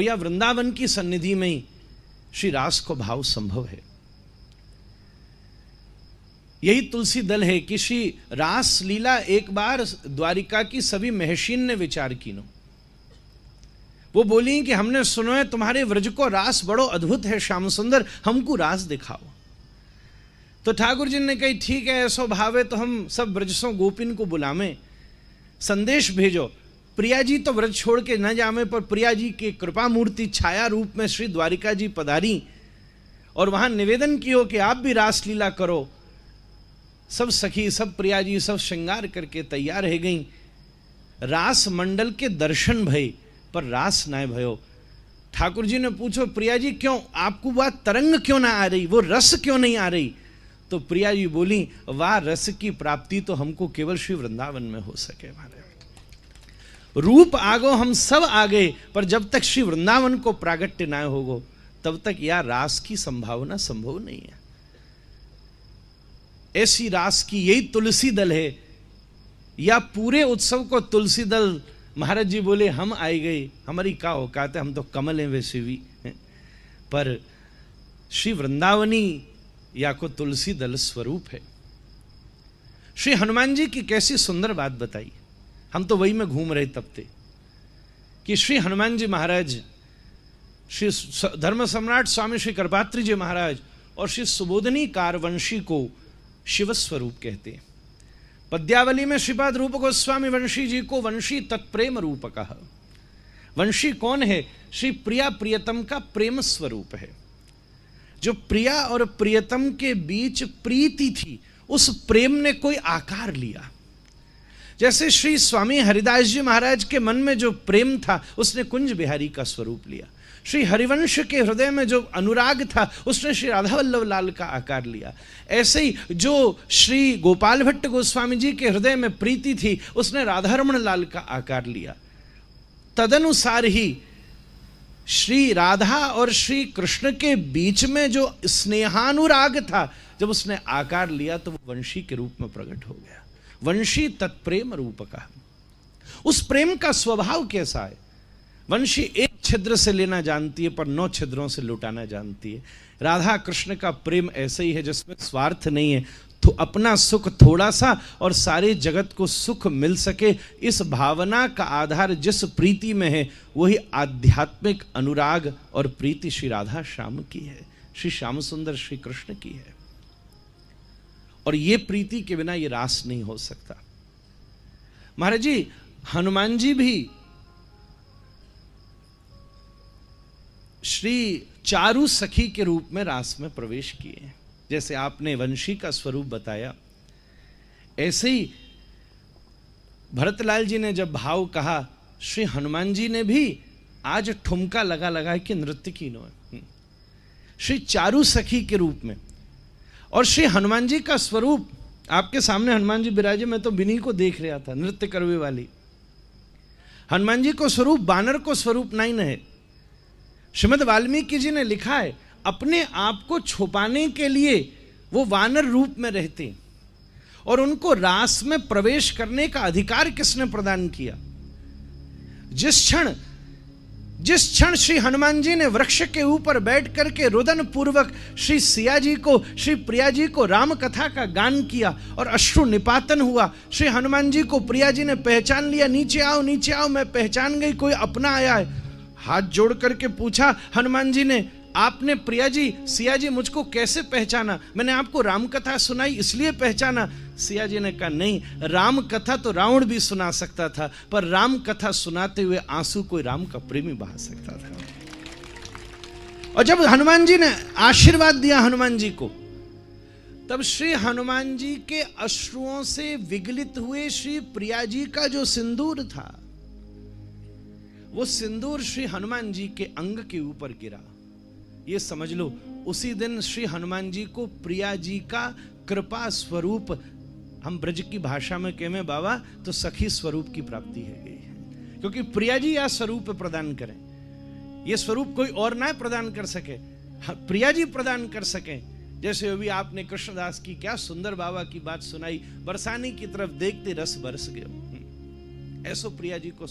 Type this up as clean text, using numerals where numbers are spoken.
या वृंदावन की सन्निधि में ही श्री रास को भाव संभव है। यही तुलसी दल है कि श्री रास लीला एक बार द्वारिका की सभी महर्षियों ने विचार की नो। वो बोली कि हमने सुनो है तुम्हारे व्रज को रास बड़ो अद्भुत है, श्याम सुंदर हमको रास दिखाओ। तो ठाकुर जी ने कही ठीक है, ऐसो भाव है तो हम सब ब्रजसों गोपिन को बुलावे, संदेश भेजो। प्रिया जी तो व्रज छोड़ के न जावे, पर प्रिया जी के कृपा मूर्ति छाया रूप में श्री द्वारिका जी पधारी और वहां निवेदन कियो कि आप भी रास लीला करो। सब सखी, सब प्रिया जी सब श्रृंगार करके तैयार रह गई। रास मंडल के दर्शन भय पर रास न भयो। ठाकुर जी ने पूछो प्रिया जी क्यों, आपको वह तरंग क्यों ना आ रही, वो रस क्यों नहीं आ रही? तो प्रिया जी बोली वह रस की प्राप्ति तो हमको केवल श्री वृंदावन में हो सके। हमारे रूप आगो हम सब आ गए, पर जब तक श्री वृंदावन को प्रागट्य न होगो तब तक यह रास की संभावना संभव नहीं है। ऐसी रास की यही तुलसी दल है, या पूरे उत्सव को तुलसी दल। महाराज जी बोले हम आए गए, हमारी क्या औकात है, हम तो कमल हैं वैसे भी हैं। पर श्री वृंदावनी या को तुलसी दल स्वरूप है। श्री हनुमान जी की कैसी सुंदर बात बताई। हम तो वही में घूम रहे तब थे कि श्री हनुमान जी महाराज, श्री धर्म सम्राट स्वामी श्री कृपात्री जी महाराज और श्री सुबोधनी कारवंशी को शिव स्वरूप कहते हैं। पद्यावली में श्रीपाद रूप गोस्वामी वंशी जी को वंशी तत्प्रेम रूप कहा। वंशी कौन है? श्री प्रिया प्रियतम का प्रेम स्वरूप है। जो प्रिया और प्रियतम के बीच प्रीति थी, उस प्रेम ने कोई आकार लिया। जैसे श्री स्वामी हरिदास जी महाराज के मन में जो प्रेम था उसने कुंज बिहारी का स्वरूप लिया। श्री हरिवंश के हृदय में जो अनुराग था उसने श्री राधा वल्लभ लाल का आकार लिया। ऐसे ही जो श्री गोपाल भट्ट गोस्वामी जी के हृदय में प्रीति थी उसने राधारमण लाल का आकार लिया। तदनुसार ही श्री राधा और श्री कृष्ण के बीच में जो स्नेहानुराग था, जब उसने आकार लिया तो वो वंशी के रूप में प्रकट हो गया। वंशी तत्प्रेम रूप का। उस प्रेम का स्वभाव कैसा है? वंशी एक छिद्र से लेना जानती है पर 9 छिद्रों से लुटाना जानती है। राधा कृष्ण का प्रेम ऐसे ही है जिसमें स्वार्थ नहीं है, तो अपना सुख थोड़ा सा और सारे जगत को सुख मिल सके, इस भावना का आधार जिस प्रीति में है वही आध्यात्मिक अनुराग और प्रीति श्री राधा श्याम की है, श्री श्याम सुंदर श्री कृष्ण की है। और ये प्रीति के बिना ये रास नहीं हो सकता। महाराज जी हनुमान जी भी श्री चारु सखी के रूप में रास में प्रवेश किए। जैसे आपने वंशी का स्वरूप बताया, ऐसे ही भरतलाल जी ने जब भाव कहा, श्री हनुमान जी ने भी आज ठुमका लगा लगा कि नृत्य की नो श्री चारु सखी के रूप में। और श्री हनुमान जी का स्वरूप आपके सामने हनुमान जी विराजे, मैं तो बिन्ही को देख रहा था, नृत्य करवे वाली। हनुमान जी को स्वरूप बानर को स्वरूप नहीं है। श्रीमद् वाल्मीकि जी ने लिखा है अपने आप को छुपाने के लिए वो वानर रूप में रहते, और उनको रास में प्रवेश करने का अधिकार किसने प्रदान किया? जिस क्षण श्री हनुमान जी ने वृक्ष के ऊपर बैठ करके रुदन पूर्वक श्री सिया जी को, श्री प्रिया जी को राम कथा का गान किया और अश्रु निपातन हुआ, श्री हनुमान जी को प्रिया जी ने पहचान लिया। नीचे आओ, मैं पहचान गई, कोई अपना आया है। हाथ जोड़ करके पूछा हनुमान जी ने, आपने प्रिया जी, सिया जी मुझको कैसे पहचाना? मैंने आपको राम कथा सुनाई इसलिए पहचाना। सिया जी ने कहा नहीं, राम कथा तो रावण भी सुना सकता था, पर राम कथा सुनाते हुए आंसू कोई राम का प्रेमी बहा सकता था। और जब हनुमान जी ने आशीर्वाद दिया हनुमान जी को, तब श्री हनुमान जी के अश्रुओं से विगलित हुए श्री प्रिया जी का जो सिंदूर था, वो सिंदूर श्री हनुमान जी के अंग के ऊपर गिरा। ये समझ लो उसी दिन श्री हनुमान जी को प्रिया जी का कृपा स्वरूप, हम ब्रज की भाषा में कहें बाबा तो सखी स्वरूप की प्राप्ति है गई है, क्योंकि प्रिया जी यह स्वरूप प्रदान करें। ये स्वरूप कोई और ना प्रदान कर सके, प्रिया जी प्रदान कर सके। जैसे अभी आपने कृष्णदास की क्या सुंदर बाबा की बात सुनाई, बरसाने की तरफ देखते रस बरस गए, ऐसो प्रिया जी को